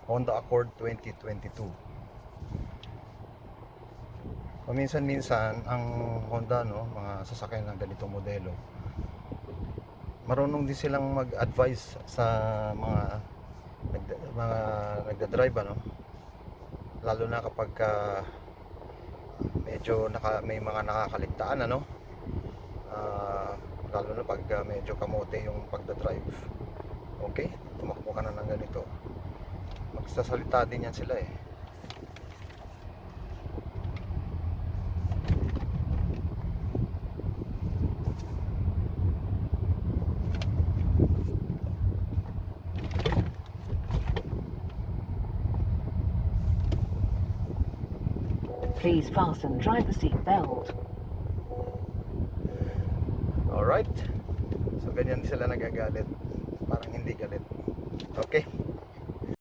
Honda Accord 2022. Paminsan-minsan ang Honda, no, mga sasakyan ng ganitong modelo, marunong din silang mag-advise sa mga nagda-drive, ano, lalo na kapag medyo may mga nakakaligtaan, ano, lalo na pag medyo kamote yung pagda-drive. Okay, tumakbo ka na ng ganito, magsasalita din yan sila eh. Please fasten driver seat belt. Alright, so ganyan sila nagagalit, parang hindi galit. Okay.